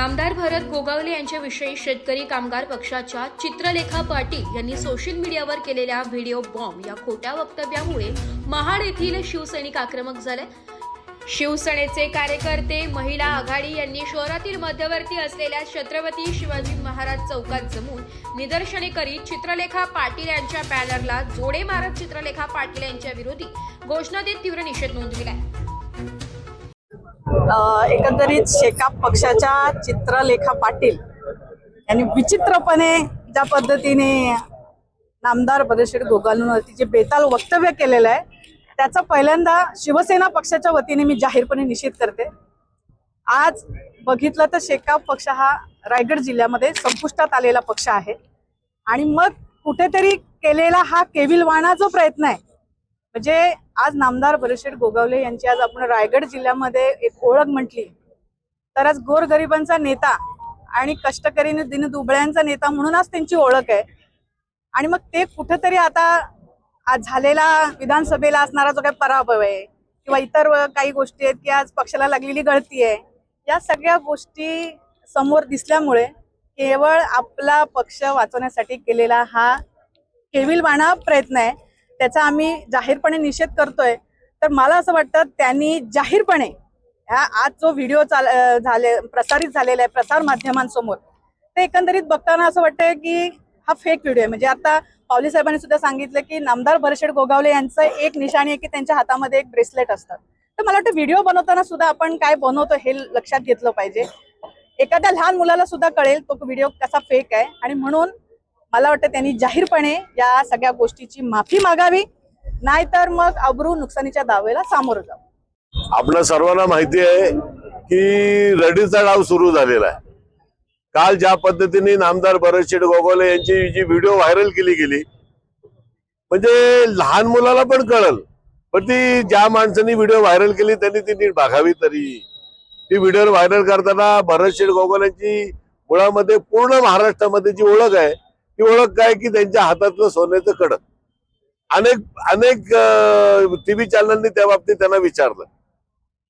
नामदार भरत गोगावले यांच्याविषयी शेतकरी कामगार पक्षाच्या चित्रलेखा पाटील यांनी सोशल मीडियावर केलेल्या व्हिडिओ बॉम्ब या खोट्या वक्तव्यामुळे महाड येथील शिवसैनिक आक्रमक झाले। शिवसेनेचे कार्यकर्ते महिला आघाडी यांनी शहरातील मध्यवर्ती असलेल्या छत्रपती शिवाजी महाराज चौकात जमून निदर्शने करीत चित्रलेखा पाटील यांच्या बॅनरला जोडे मारत चित्रलेखा पाटील यांच्या विरोधी घोषणा देत तीव्र निषेध नोंदविला। एकंदरीत शेकाप पक्षाच्या चित्रलेखा पाटील यांनी विचित्रपणे ज्या पद्धतीने नामदार भरत गोगावलेंवरती जे बेताल वक्तव्य केलेलं आहे त्याचा पहिल्यांदा शिवसेना पक्षाच्या वतीने मी जाहीरपणे निषेध करते। आज बघितलं तर शेकाप पक्ष हा रायगड जिल्ह्यामध्ये संपुष्टात आलेला पक्ष आहे आणि मग कुठेतरी केलेला हा केविलवाणा जो प्रयत्न आहे, म्हणजे आज नामदार भरत गोगावले यांची आज आपण रायगड जिल्ह्यामध्ये एक ओळख म्हटली तर आज गोरगरिबांचा नेता आणि कष्टकरी दिनदुबळ्यांचा नेता म्हणून आज त्यांची ओळख आहे। आणि मग ते कुठेतरी आता आज झालेला विधानसभेला असणारा जो काही पराभव आहे किंवा इतर काही गोष्टी आहेत की आज पक्षाला लागलेली गळती आहे, या सगळ्या गोष्टी समोर दिसल्यामुळे केवळ आपला पक्ष वाचवण्यासाठी केलेला हा केविलवाणा प्रयत्न आहे, त्याचा आम्ही जाहीरपणे निषेध करतोय। तर मला असं वाटतं त्यांनी जाहीरपणे आज जो व्हिडिओ प्रसारित झालेला आहे प्रसार माध्यमांसमोर, ते एकंदरीत बघताना असं वाटतंय की हा फेक व्हिडिओ आहे। म्हणजे आता पावली साहेबांनी सुद्धा सांगितलं की नामदार भरत गोगावले यांचं एक निशाणी आहे की त्यांच्या हातामध्ये एक ब्रेसलेट असतात। तर मला वाटतं व्हिडिओ बनवताना सुद्धा आपण काय बनवतो हे लक्षात घेतलं पाहिजे। एखाद्या लहान मुलाला सुद्धा कळेल तो व्हिडिओ कसा फेक आहे आणि म्हणून मला वाटतं त्यांनी जाहीरपणे या सगळ्या गोष्टीची माफी मागावी, नाहीतर मग अब्रू नुकसानीच्या दावेला सामोरं जावं। आपल्या सर्वांना माहिती आहे की रडीचा डाव सुरू झालेला आहे। काल ज्या पद्धतीने नामदार भरत गोगावले यांची जी व्हिडिओ व्हायरल केली गेली, म्हणजे लहान मुलाला पण कळल, पण ती ज्या माणसांनी व्हिडिओ व्हायरल केली त्यांनी ती नीट बघावी। तरी ती व्हिडिओ व्हायरल करताना भरत गोगावलेंची मुळामध्ये पूर्ण महाराष्ट्रामध्ये जी ओळख आहे ती ओळख काय की त्यांच्या हातातलं सोन्याचं कडक। अनेक टीव्ही चॅनलनी त्या बाबतीत त्यांना विचारलं,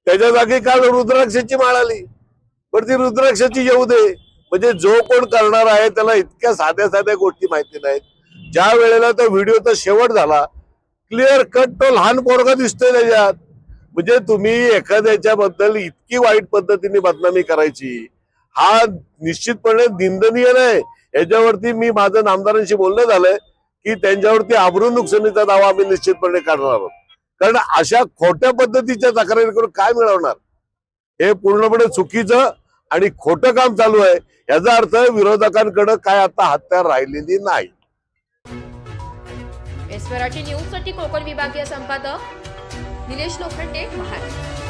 त्याच्या जागी काल रुद्राक्षाची माळ आली, पण ती रुद्राक्षाची येऊ दे, म्हणजे जो कोण करणार आहे त्याला इतक्या साध्या साध्या गोष्टी माहिती नाहीत। ज्या वेळेला तो व्हिडिओचा शेवट झाला, क्लिअर कट तो लहान पोरगा दिसतोय त्याच्यात, म्हणजे तुम्ही एखाद्याच्या बद्दल इतकी वाईट पद्धतीने बदनामी करायची हा निश्चितपणे निंदनीय नाही। याच्यावरती मी माझं नामदारांशी बोलणं झालंय की त्यांच्यावरती आबरू नुकसानीचा दावा आम्ही निश्चितपणे काढणार आहोत, कारण अशा खोट्या पद्धतीच्या तक्रारी करून काय मिळवणार, हे पूर्णपणे चुकीचं आणि खोटं काम चालू आहे। याचा अर्थ विरोधकांकडे काय आता हत्यार राहिलेली नाही। मराठी न्यूज साठी कोकण विभागीय संपादक निलेश लोखंडे, महाड।